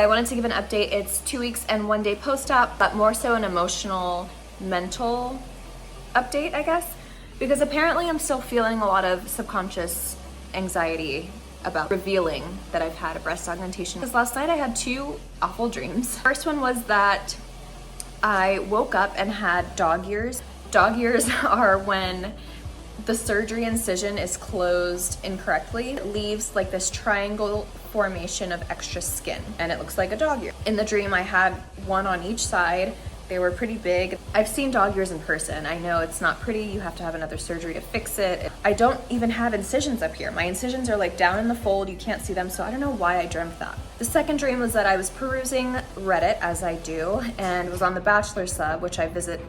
I wanted to give an update. It's 2 weeks and 1 day post-op, but more so an emotional, mental update, I guess, because apparently I'm still feeling a lot of subconscious anxiety about revealing that I've had a breast augmentation. Because last night I had 2 awful dreams. First one was that I woke up and had dog ears. Dog ears are when the surgery incision is closed incorrectly. It leaves like this triangle formation of extra skin and it looks like a dog ear. In the dream I had one on each side. They were pretty big. I've seen dog ears in person. I know it's not pretty. You have to have another surgery to fix it. I don't even have incisions up here. My incisions are like down in the fold. You can't see them. So I don't know why I dreamt that. The second dream was that I was perusing Reddit, as I do, and was on the Bachelor sub, which I visit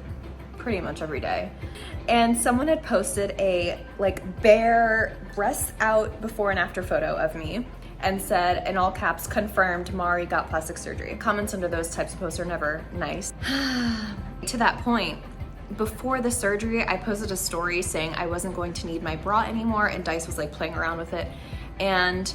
pretty much every day. And someone had posted a like bare breasts out before and after photo of me and said in all caps, confirmed Mari got plastic surgery. Comments under those types of posts are never nice. To that point, before the surgery, I posted a story saying I wasn't going to need my bra anymore and Dice was like playing around with it. And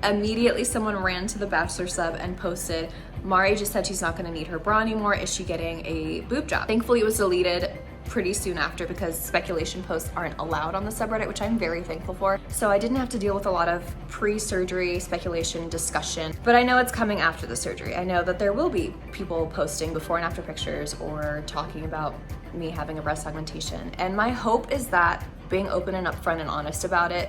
immediately someone ran to the Bachelor sub and posted, Mari just said she's not gonna need her bra anymore. Is she getting a boob job? Thankfully it was deleted pretty soon after because speculation posts aren't allowed on the subreddit, which I'm very thankful for. So I didn't have to deal with a lot of pre-surgery speculation discussion, but I know it's coming after the surgery. I know that there will be people posting before and after pictures or talking about me having a breast augmentation. And my hope is that being open and upfront and honest about it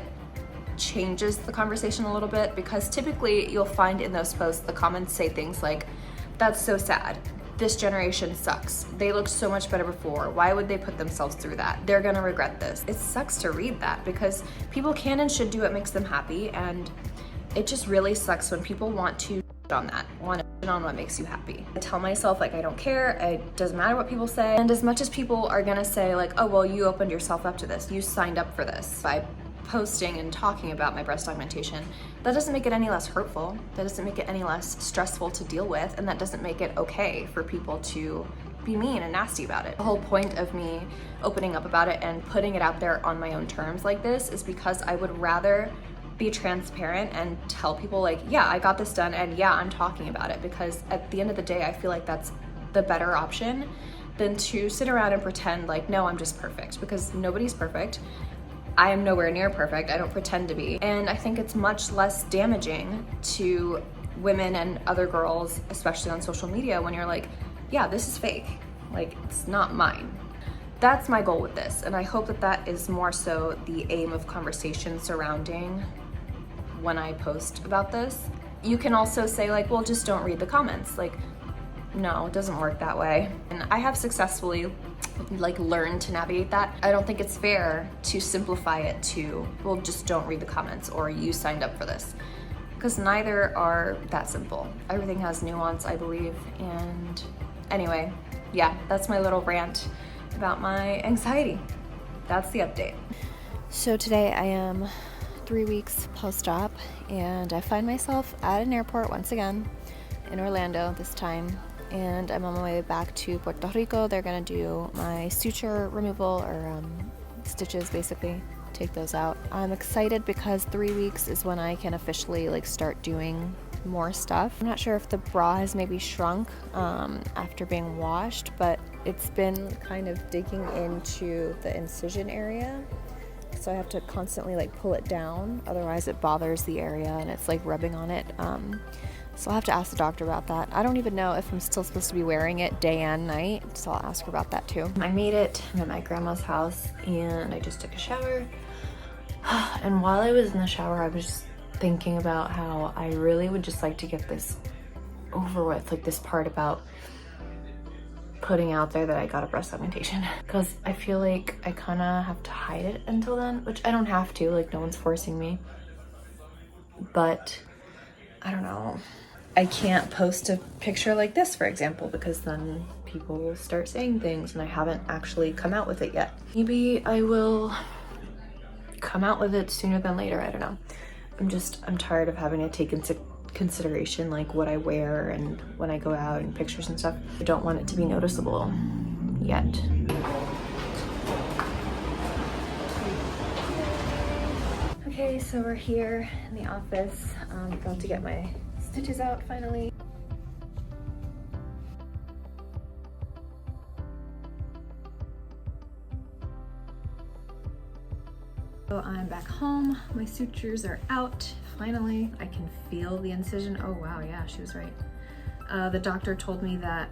changes the conversation a little bit, because typically you'll find in those posts the comments say things like, that's so sad. This generation sucks. They looked so much better before. Why would they put themselves through that? They're gonna regret this. It sucks to read that because people can and should do what makes them happy, and it just really sucks when people want to on that, want to on what makes you happy. I tell myself like I don't care, it doesn't matter what people say, and as much as people are gonna say like, oh well, you opened yourself up to this, you signed up for this by posting and talking about my breast augmentation, that doesn't make it any less hurtful, that doesn't make it any less stressful to deal with, and that doesn't make it okay for people to be mean and nasty about it. The whole point of me opening up about it and putting it out there on my own terms like this is because I would rather be transparent and tell people like, yeah, I got this done and yeah, I'm talking about it, because at the end of the day, I feel like that's the better option than to sit around and pretend like, no, I'm just perfect, because nobody's perfect. I am nowhere near perfect. I don't pretend to be. And I think it's much less damaging to women and other girls, especially on social media, when you're like, yeah, this is fake. Like, it's not mine. That's my goal with this. And I hope that that is more so the aim of conversation surrounding when I post about this. You can also say like, well, just don't read the comments. Like, no, it doesn't work that way. And I have successfully like learned to navigate that. I don't think it's fair to simplify it to, well, just don't read the comments or you signed up for this, because neither are that simple. Everything has nuance, I believe. And anyway, yeah, that's my little rant about my anxiety. That's the update. So today I am 3 weeks post-op and I find myself at an airport once again in Orlando this time. And I'm on my way back to Puerto Rico. They're gonna do my suture removal, or stitches basically, take those out. I'm excited because 3 weeks is when I can officially like start doing more stuff. I'm not sure if the bra has maybe shrunk after being washed, but it's been kind of digging into the incision area. So I have to constantly like pull it down, otherwise it bothers the area and it's like rubbing on it. So I'll have to ask the doctor about that. I don't even know if I'm still supposed to be wearing it day and night, so I'll ask her about that too. I made it. I'm at my grandma's house and I just took a shower. And while I was in the shower, I was just thinking about how I really would just like to get this over with, like this part about putting out there that I got a breast augmentation. Because I feel like I kind of have to hide it until then, which I don't have to, like no one's forcing me. But I don't know. I can't post a picture like this, for example, because then people will start saying things and I haven't actually come out with it yet. Maybe I will come out with it sooner than later, I don't know. I'm tired of having to take into consideration like what I wear and when I go out and pictures and stuff. I don't want it to be noticeable yet. Okay, so we're here in the office. I'm about to get my stitches out finally. So I'm back home, my sutures are out. Finally, I can feel the incision. Oh wow, yeah, she was right. The doctor told me that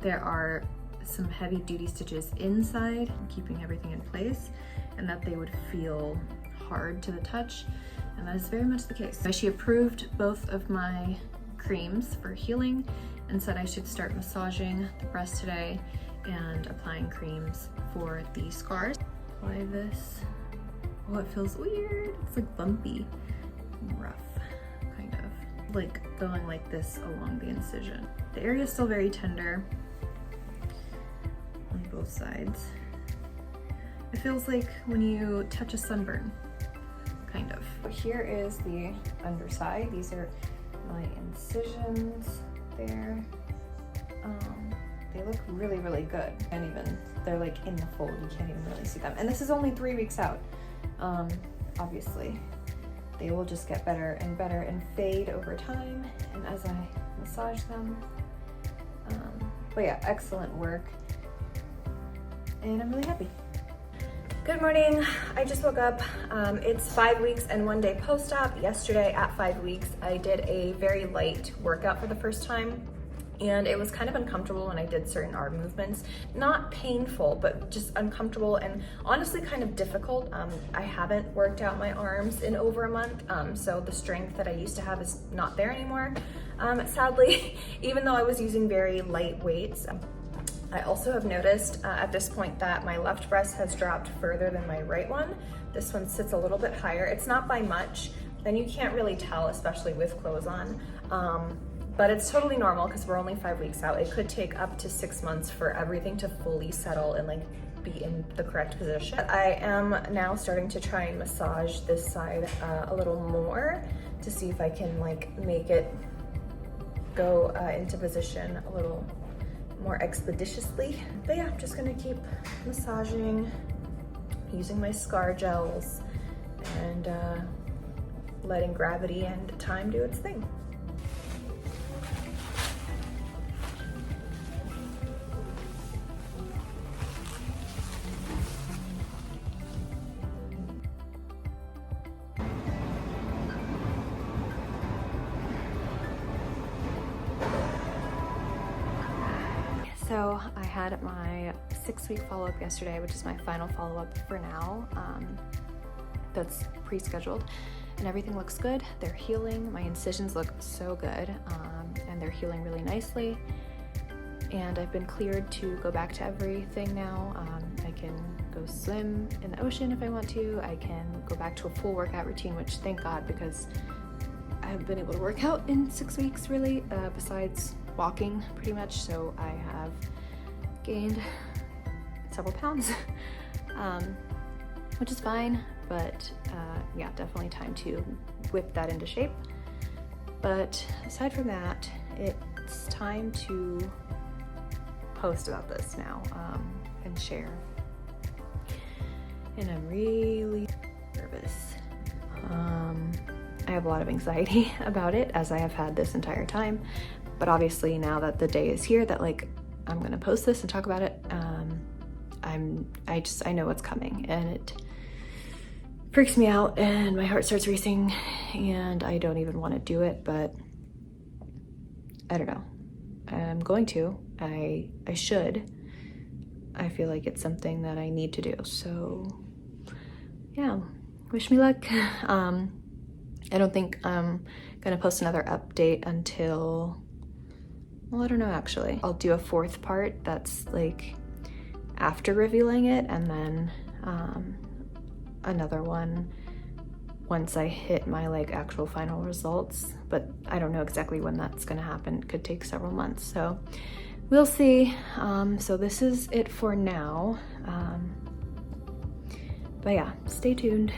there are some heavy duty stitches inside, keeping everything in place, and that they would feel hard to the touch, and that is very much the case. She approved both of my creams for healing and said I should start massaging the breast today and applying creams for the scars. Apply this. Oh, it feels weird. It's like bumpy, rough, kind of. Like going like this along the incision. The area is still very tender on both sides. It feels like when you touch a sunburn, kind of. Here is the underside. These are my incisions there. They look really, really good. And even, they're like in the fold, you can't even really see them. And this is only 3 weeks out. Obviously, they will just get better and fade over time and as I massage them. But yeah, excellent work. And I'm really happy. Good morning. I just woke up. It's 5 weeks and 1 day post-op. Yesterday at 5 weeks, I did a very light workout for the first time. And it was kind of uncomfortable when I did certain arm movements. Not painful, but just uncomfortable and honestly kind of difficult. I haven't worked out my arms in over a month, so the strength that I used to have is not there anymore, sadly, even though I was using very light weights. I also have noticed at this point that my left breast has dropped further than my right one. This one sits a little bit higher. It's not by much, and you can't really tell, especially with clothes on. But it's totally normal because we're only 5 weeks out. It could take up to 6 months for everything to fully settle and like be in the correct position. I am now starting to try and massage this side a little more to see if I can like make it go into position a little more expeditiously. But yeah, I'm just gonna keep massaging, using my scar gels and letting gravity and time do its thing. So I had my 6-week follow-up yesterday, which is my final follow-up for now. That's pre-scheduled, and everything looks good. They're healing. My incisions look so good, and they're healing really nicely. And I've been cleared to go back to everything now. I can go swim in the ocean if I want to. I can go back to a full workout routine, which thank God, because I haven't been able to work out in 6 weeks really, besides walking pretty much. So I have gained several pounds, which is fine, but yeah, definitely time to whip that into shape. But aside from that, it's time to post about this now and share. And I'm really nervous. I have a lot of anxiety about it, as I have had this entire time. But obviously now that the day is here that like I'm gonna post this and talk about it, I know what's coming, and it freaks me out and my heart starts racing and I don't even want to do it, but I don't know. I'm going to. I should. I feel like it's something that I need to do. So yeah, wish me luck. I don't think I'm gonna post another update until, well, I don't know actually. I'll do a 4th part that's like after revealing it, and then another one once I hit my like actual final results, but I don't know exactly when that's gonna happen. It could take several months, so we'll see. So this is it for now. But yeah, stay tuned.